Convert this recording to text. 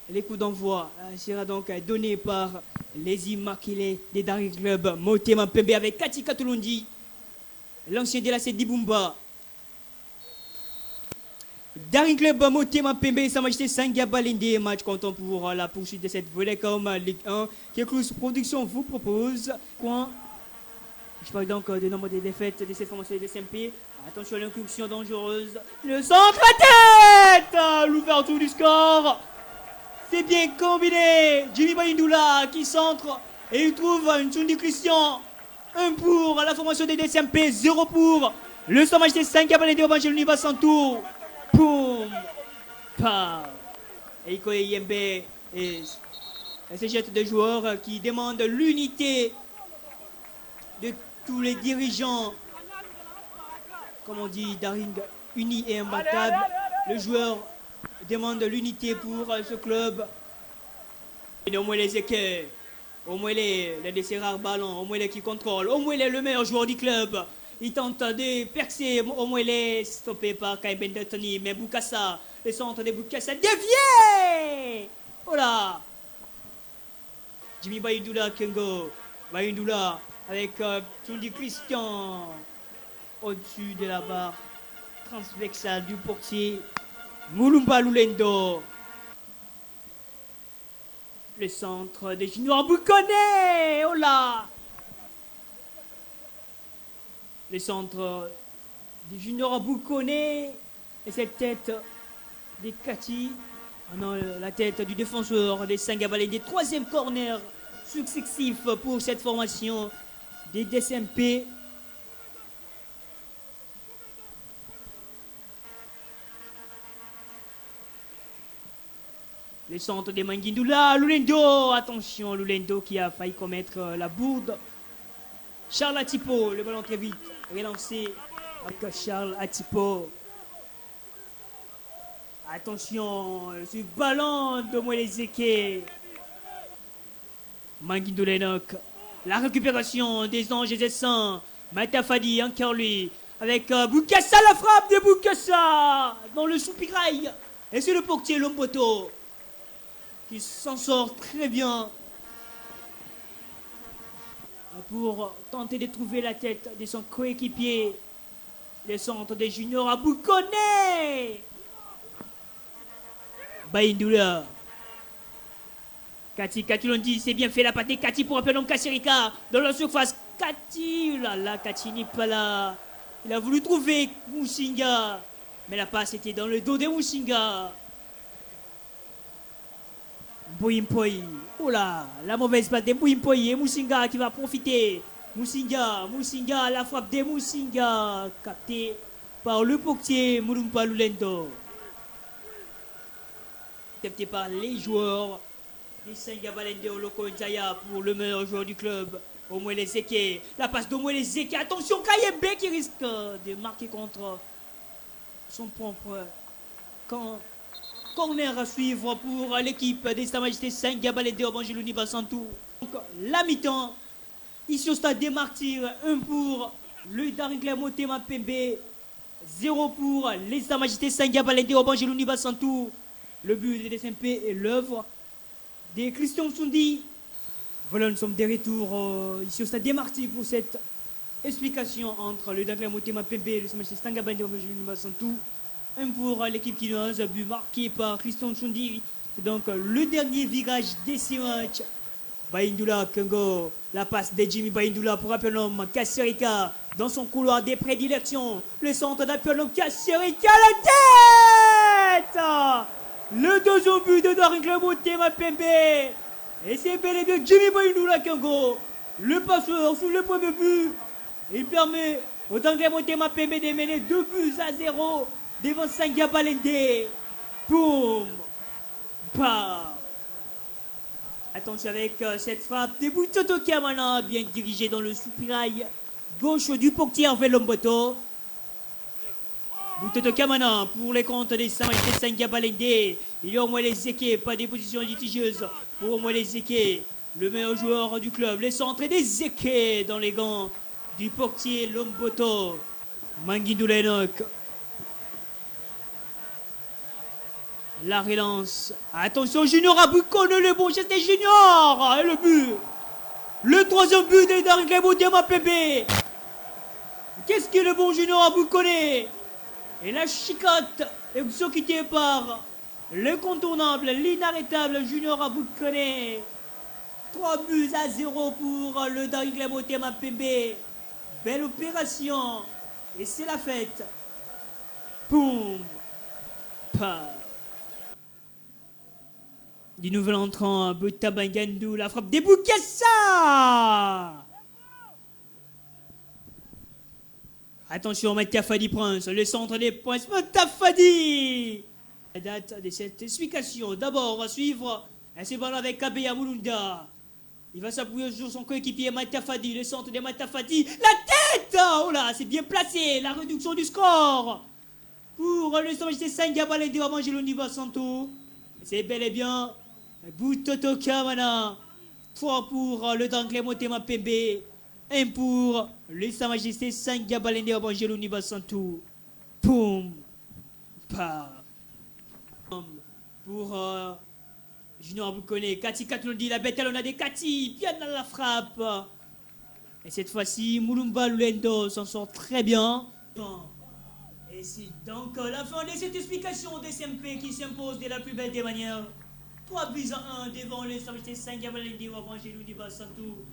Les coups d'envoi sera donc donné par les immaculés des Daring Club Motema Pembe avec Kati Katulundi, l'ancien de la Dibumba. Daring Club Motema Pembe, Sa Majesté Sanga Balende, match comptant pour la poursuite de cette Vodacom Ligue 1 que Cruz Production vous propose. Point. Je parle donc du nombre de défaites de cette formation de SMP. Attention à l'incursion dangereuse. Le centre à tête, l'ouverture du score. C'est bien combiné. Jimmy Baindoula qui centre et il trouve une Tsundi Christian. 1 pour la formation des DCMP, 0 pour le Sa Majesté 5 à Balende au Angel Univa sans tour. Boum. Pam. Eiko Yembe et ces jets de joueurs qui demandent l'unité de tous les dirigeants. Comme on dit, Daring uni et imbattable. Le joueur demande l'unité pour ce club. Et au moins les équipes, au moins l'un de ces rares ballons, au moins les qui contrôle, au moins le meilleur joueur du club. Il tente de percer, au moins les stoppé par Kaiben Tony, mais Boukassa, le centre de Boukassa dévié. Voilà. Jimmy Baïdoula Kengo, Baïdoula avec Tsundi Christian au-dessus de la barre transversale du portier. Mulumba Lulendo. Le centre de Junior Boukone. Oh là. Le centre de Junior Boukone. Et cette tête de Kati. Oh non, la tête du défenseur des Sangabalais. Des troisième corner successif pour cette formation des DSMP. Le centre de Manguindoula, Lulendo, attention, Lulendo qui a failli commettre la bourde. Charles Atipo, le ballon très vite, relancé avec Charles Atipo. Attention, ce ballon de Moelezeke. Manguindoula, la récupération des anges et des saints. Matafadi, encore lui, avec Boukassa, la frappe de Boukassa dans le soupirail. Et c'est le portier Lomboto qui s'en sort très bien pour tenter de trouver la tête de son coéquipier. Le centre des juniors à Boukone. Baïndoula. Kati Katulondi, c'est bien fait la patte de Kati pour appeler Kassirika dans la surface. Kati, là, Kati n'est pas là. Il a voulu trouver Moussinga, mais la passe était dans le dos de Moussinga. Bouimpoi. Oh là, la mauvaise passe de Bouimpoi et Moussinga qui va profiter. Moussinga, la frappe de Moussinga, captée par le portier Mulumpa Lulendo. Capté par les joueurs des Sangabalende au Loco Jaya pour le meilleur joueur du club. Au moins les Zeke. La passe d'au moins les Zeke. Attention, Kayembe qui risque de marquer contre son propre camp. Corner à suivre pour l'équipe des Sa Majesté Sangabalende au Bangeluni Bassantou. Donc la mi-temps. Ici au stade des Martyrs, 1 pour le Daring Club Motema Pembe, 0 pour les Sa Majesté Sangabalende au Bangeluni Bassantou. Le but des SMP est l'œuvre de Christian Tsundi. Voilà, nous sommes de retour ici au stade des Martyrs pour cette explication entre le Daring Club Motema Pembe et le Sa Majesté Sangabalende au Bangeluni Bassantou. 1 pour l'équipe quinoise, but marqué par Christian Tsundi. Donc le dernier virage de ces matchs. Baïndoula Kengo, la passe de Jimmy Baïndoula pour Appelom Kassirika dans son couloir des prédilections. Le centre d'Appelom Kassirika, la tête. Le deuxième but de Daring Club Motema Pembe. Et c'est bel et bien Jimmy Baïndoula Kengo, le passeur sous le premier but. Il permet au Daring Club Motema Pembe de mener 2-0 devant Sangabalende. Boum. Bam. Attention avec cette frappe de Boutoto Kamana, bien dirigée dans le soupirail gauche du portier vers Lomboto. Boutoto Kamana pour les comptes des Sangabalende. Il y a au moins les équipes, pas des positions litigieuses pour au moins les équipes. Le meilleur joueur du club, les centres des équipes dans les gants du portier Lomboto. Manguindoula Enoch. La relance. Attention, Junior Aboukoune, le bon geste des Junior. Et le but. Le troisième but de Danglais Motema Pembe. Qu'est-ce que le bon Junior Aboukoune? Et la chicotte exécutée par l'incontournable, l'inarrêtable Junior Aboukoune. 3 buts à 0 pour le Danglais Motema Pembe. Belle opération. Et c'est la fête. Boum. Pa. Du nouvel entrant, Boutabangandu, la frappe des Boukassa. Attention, Matafadi Prince, le centre des points, Matafadi. La date de cette explication, d'abord, on va suivre un ballon avec Kabeya Mulunda. Il va s'appuyer sur son coéquipier Matafadi, le centre de Matafadi. La tête. Oh là, c'est bien placé, la réduction du score. Pour le Majesté Sangabale de Angelo Niba Santo. C'est bel et bien Boutoto Kamana. 3 pour le Danglais Motema Pembe. 1 pour le Sa Majesté Sangabale de Angelo Niba Santo. Poum. Pa. Pour Junior Aboukoune. Kati Katoundi, la bête on a des Kati. Bien dans la frappe. Et cette fois-ci, Mulumba Lulendo s'en sort très bien. Et c'est donc la fin de cette explication des SMP qui s'impose de la plus belle des manières. 3 buts à 1 devant les Sa Majesté Sangabale de Angelo Niba Santo.